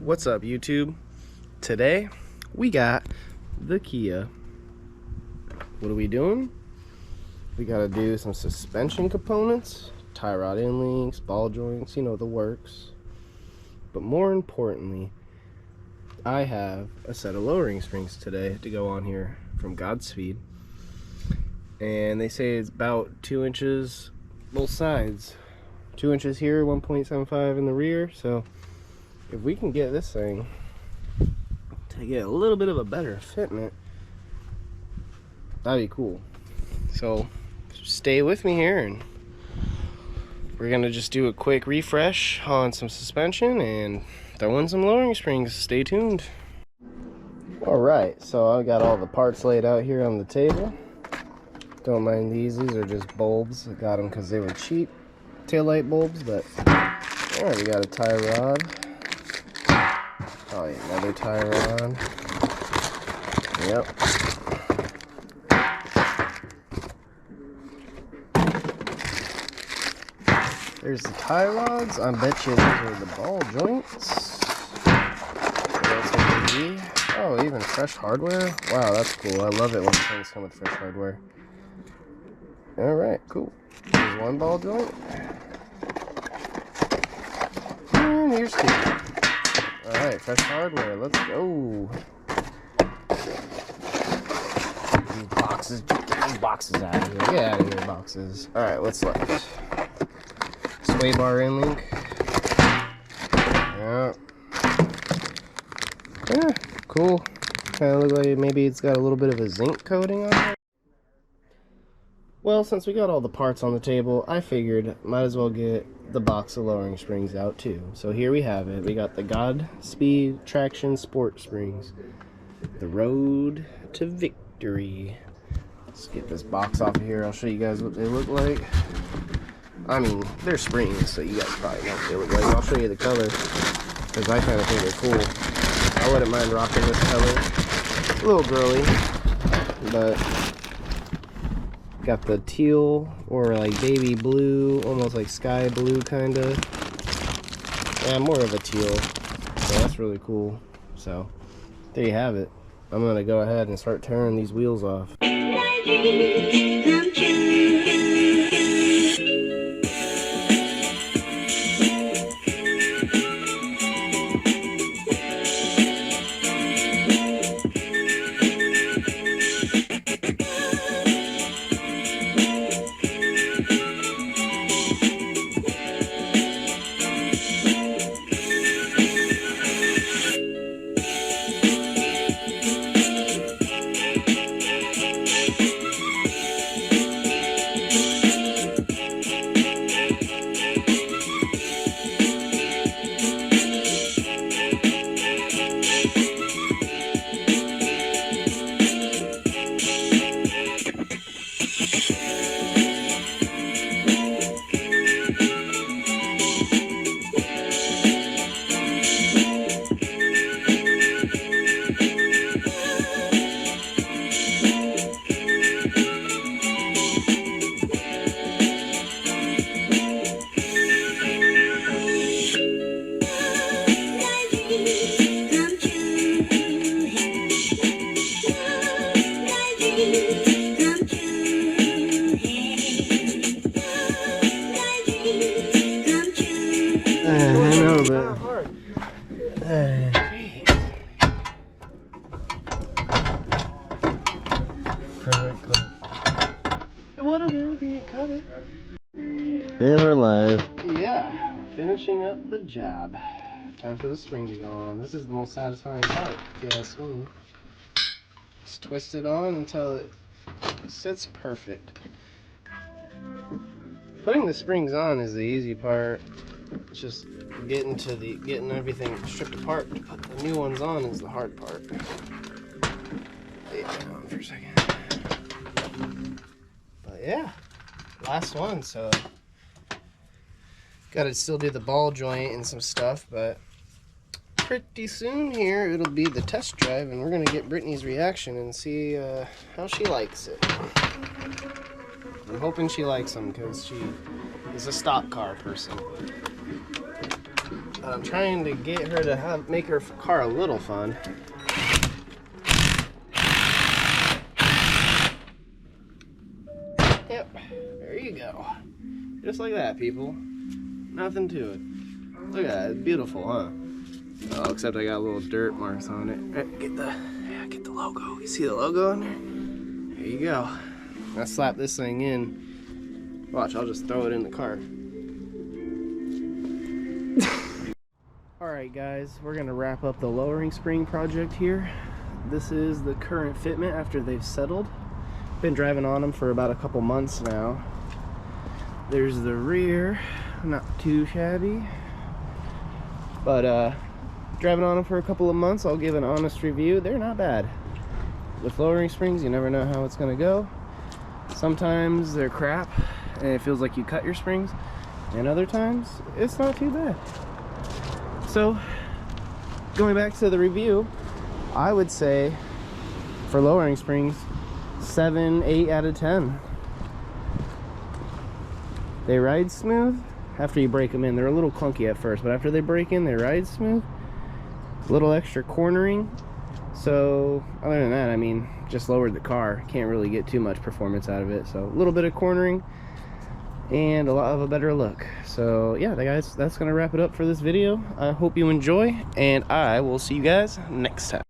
What's up, YouTube? Today we got the Kia. What are we doing? We gotta do some suspension components, tie rod end links, ball joints, you know, the works. But more importantly, I have a set of lowering springs today to go on here from Godspeed. And they say it's about 2 inches both sides. 2 inches here, 1.75 in the rear. So if we can get this thing to get a little bit of a better fitment, that'd be cool. So stay with me here, and we're gonna just do a quick refresh on some suspension and throw in some lowering springs. Stay tuned. All right, so I got all the parts laid out here on the table. Don't mind these are just bulbs. I got them because they were cheap taillight bulbs. But all right, we got a tie rod. Oh, yeah, another tie rod. Yep. There's the tie rods. I bet you these are the ball joints. Oh, even fresh hardware. Wow, that's cool. I love it when things come with fresh hardware. Alright, cool. Here's one ball joint. And here's two. Alright, fresh hardware. Let's go. These boxes. Get these boxes out of here. Get out of here, boxes. Alright, what's left? Sway bar end link. Yeah. Yeah, cool. Kind of look like maybe it's got a little bit of a zinc coating on it. Well, since we got all the parts on the table, I figured might as well get the box of lowering springs out too. So here we have it. We got the Godspeed Traction Sport Springs. The road to victory. Let's get this box off of here. I'll show you guys what they look like. I mean, they're springs, so you guys probably know what they look like. I'll show you the color, because I kind of think they're cool. I wouldn't mind rocking this color. It's a little girly, but got the teal or like baby blue, almost like sky blue kind of. Yeah, more of a teal. So that's really cool. So there you have it. I'm gonna go ahead and start tearing these wheels off. And we're live. Yeah, finishing up the job. Time for the spring to go on. This is the most satisfying part, if you ask me. Just twist it on until it sits perfect. Putting the springs on is the easy part. It's just getting everything stripped apart to put the new ones on is the hard part. Lay it down for a second. But yeah, last one, so gotta still do the ball joint and some stuff, but pretty soon here it'll be the test drive, and we're gonna get Brittany's reaction and see how she likes it. I'm hoping she likes them because she is a stock car person. I'm trying to get her to make her car a little fun. Yep, there you go. Just like that, people. Nothing to it. Look at that, it's beautiful, huh? Oh, except I got little dirt marks on it. Right, get the logo. You see the logo on there? There you go. I'll slap this thing in. Watch, I'll just throw it in the car. Alright guys, we're gonna wrap up the lowering spring project here. This is the current fitment after they've settled. Been driving on them for about a couple months now. There's the rear, not too shabby. But driving on them for a couple of months, I'll give an honest review. They're not bad. With lowering springs, you never know how it's gonna go. Sometimes they're crap and it feels like you cut your springs, and other times it's not too bad. So going back to the review, I would say for lowering springs, 7, 8 out of 10. They ride smooth after you break them in. They're a little clunky at first, but after they break in, they ride smooth. A little extra cornering. So other than that, I mean, just lowered the car. Can't really get too much performance out of it. So a little bit of cornering and a lot of a better look. So yeah, guys, that's gonna wrap it up for this video. I hope you enjoy, and I will see you guys next time.